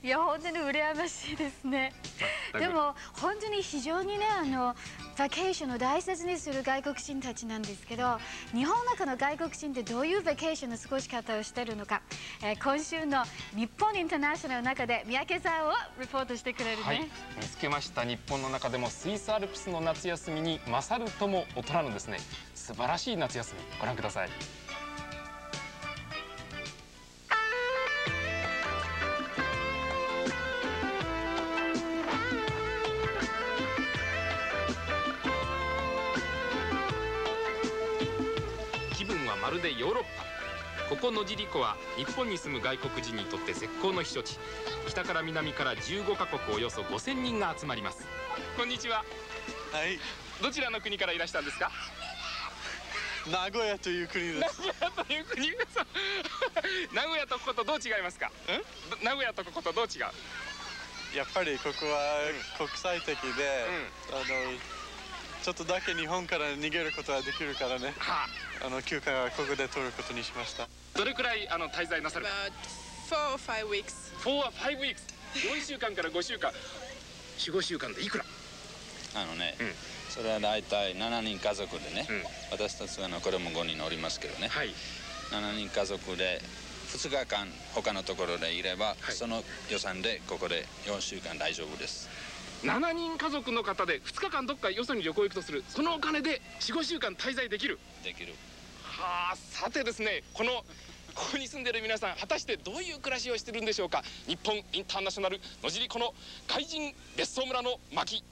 いや本当に羨ましいですね。でも本当に非常にねバケーションを大切にする外国人たちなんですけど、日本の中の外国人ってどういうバケーションの過ごし方をしているのか、今週の日本インターナショナルの中で三宅さんをリポートしてくれるね。はい、見つけました。日本の中でもスイスアルプスの夏休みに勝るとも劣らぬですね、素晴らしい夏休み、ご覧ください。気分はまるでヨーロッパ。ここ野尻湖は日本に住む外国人にとって絶好の避暑地。北から南から15カ国およそ5000人が集まります。こんにちは。はい。どちらの国からいらしたんですか？名古屋という国です。名古屋という国です。名古屋とこことどう違いますか？名古屋とこことどう違う？やっぱりここは国際的で、ちょっとだけ日本から逃げることができるからね。休暇はここで取ることにしました。どれくらい滞在なさる？4 or 5 weeks。4 or 5 weeks。4週間から5週間。4、5週間でいくら？それは大体7人家族でね、私たちは子供5人おりますけどね、7人家族で2日間他のところでいれば、その予算でここで4週間大丈夫です。7人家族の方で2日間どっかよそに旅行行くとする。そのお金で4、5週間滞在できる。できる。はあ、さてですね、ここに住んでいる皆さん、果たしてどういう暮らしをしているんでしょうか。日本インターナショナル野尻湖の海人別荘村の巻。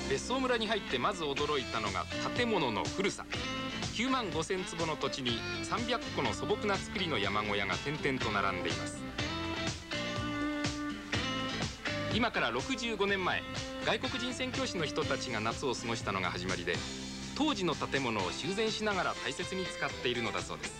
別荘村に入ってまず驚いたのが建物の古さ。9万5000坪の土地に300個の素朴な造りの山小屋が点々と並んでいます。今から65年前、外国人宣教師の人たちが夏を過ごしたのが始まりで、当時の建物を修繕しながら大切に使っているのだそうです。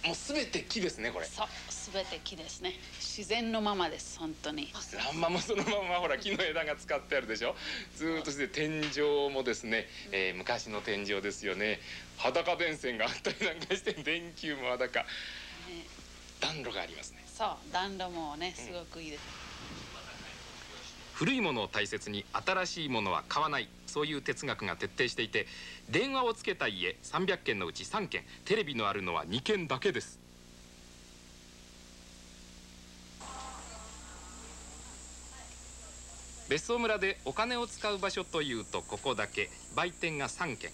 もう全て木ですね、これ。そう、全て木ですね。自然のままです、本当に。欄間もそのままほら木の枝が使ってあるでしょ。ずーっとして天井もですね、昔の天井ですよね。裸電線があったりなんかして、電球も裸、暖炉がありますね。そう、暖炉もね、すごくいいです。古いものを大切に新しいものは買わない、そういう哲学が徹底していて、電話をつけた家300軒のうち3軒、テレビのあるのは2軒だけです。別荘村でお金を使う場所というとここだけ。売店が3軒。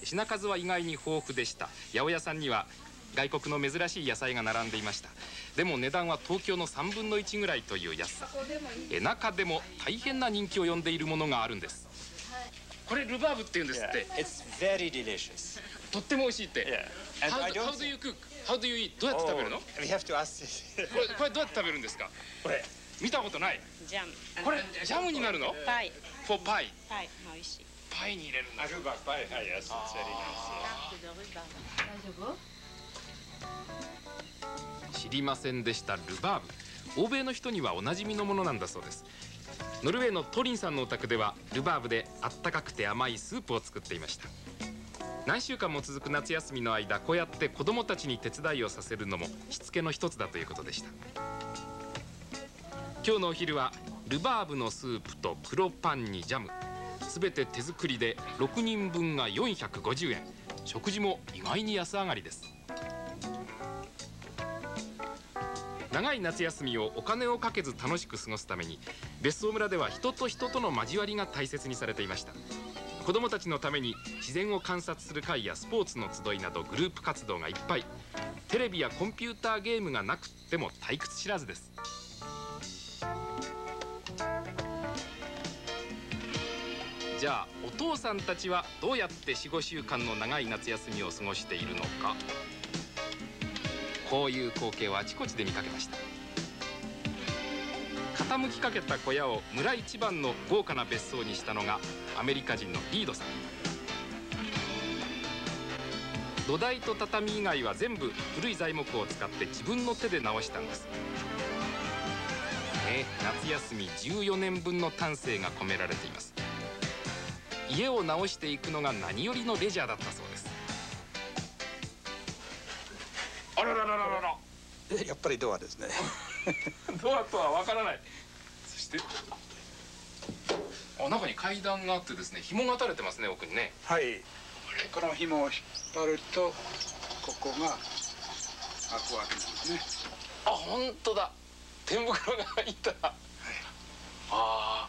品数は意外に豊富でした。八百屋さんには外国の珍しい野菜が並んでいました。でも値段は東京の3分の1ぐらいという安さ。中でも大変な人気を呼んでいるものがあるんです。これルバーブって言うんですって。It's very delicious. とっても美味しいって。How do you cook? How do you eat? どうやって食べるの？ We have to ask this. これどうやって食べるんですか？これ見たことない。ジャム。これジャムになるの？パイ。For pie。パイ、美味しい。パイに入れるんだ。ルバーパイ、yes, it's very nice. 大丈夫？知りませんでした。ルバーブ、欧米の人にはおなじみのものなんだそうです。ノルウェーのトリンさんのお宅ではルバーブであったかくて甘いスープを作っていました。何週間も続く夏休みの間、こうやって子供たちに手伝いをさせるのもしつけの一つだということでした。今日のお昼はルバーブのスープと黒パンにジャム、すべて手作りで6人分が450円。食事も意外に安上がりです。長い夏休みをお金をかけず楽しく過ごすために、別荘村では人と人との交わりが大切にされていました。子どもたちのために自然を観察する会やスポーツの集いなどグループ活動がいっぱい。テレビやコンピューターゲームがなくっても退屈知らずです。じゃあお父さんたちはどうやって4、5週間の長い夏休みを過ごしているのか。こういう光景をあちこちで見かけました。傾きかけた小屋を村一番の豪華な別荘にしたのがアメリカ人のリードさん。土台と畳以外は全部古い材木を使って自分の手で直したんです。夏休み14年分の丹精が込められています。家を直していくのが何よりのレジャーだったそうです。あらららららら、やっぱりドアですね。ドアとはわからない。そして中に階段があってですね、紐が垂れてますね、奥にね。はい。この紐を引っ張るとここが開くわけなんですね。あ、本当だ。天袋が開いた。ああ。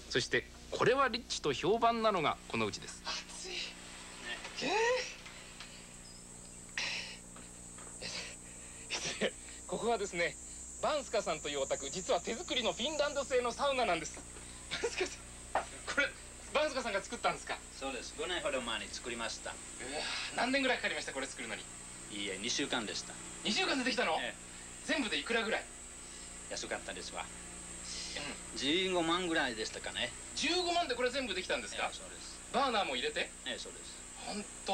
そしてこれはリッチと評判なのがこの家です。暑い。ここはですね、バンスカさんというお宅、実は手作りのフィンランド製のサウナなんです。バンスカさん、これバンスカさんが作ったんですか？そうです。5年ほど前に作りました。何年ぐらいかかりました、これ作るのに？いいえ、2週間でした。2週間でできたの？全部でいくらぐらい？安かったですわ。15万ぐらいでしたかね。15万でこれ全部できたんですか？そうです。バーナーも入れて？そうです。本当。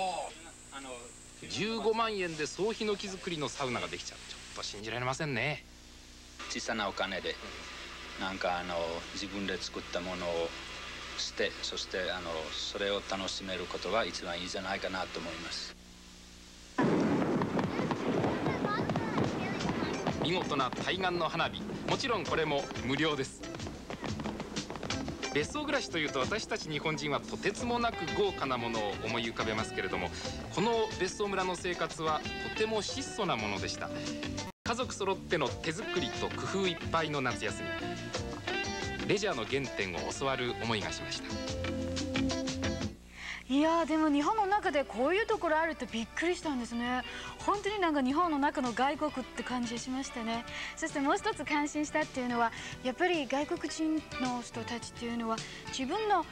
15万円で総ヒノキ作りのサウナができちゃう。ちょっと信じられませんね。小さなお金でなんか自分で作ったものをして、そしてそれを楽しめることが一番いいじゃないかなと思います。見事な対岸の花火、もちろんこれも無料です。別荘暮らしというと私たち日本人はとてつもなく豪華なものを思い浮かべますけれども、この別荘村の生活はとても質素なものでした。家族揃っての手作りと工夫いっぱいの夏休み、レジャーの原点を教わる思いがしました。いやー、でも日本の中でこういうところあるってびっくりしたんですね。本当になんか日本の中の外国って感じしましたね。そしてもう一つ感心したっていうのは、やっぱり外国人の人たちっていうのは自分の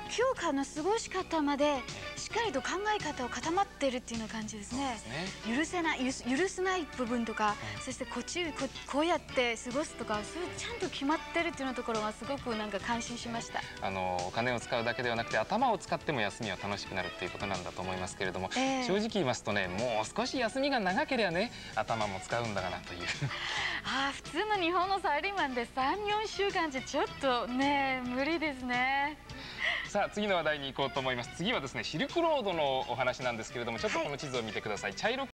休暇の過ごし方までしっかりと考え方を固まってるっていうような感じですね。許せない部分とか、そしてこうやって過ごすとか、そういうちゃんと決まってるっていうようなところがすごくなんか感心しました。お金を使うだけではなくて頭を使っても休みは楽しくなるっていうことなんだと思いますけれども、正直言いますとね、もう少し休みが長ければね、頭も使うんだかなという。普通の日本のサラリーマンで3、4週間じゃちょっとね無理ですね。さあ次の話題に行こうと思います。次はですね、シルクロードのお話なんですけれども、ちょっとこの地図を見てください。茶色く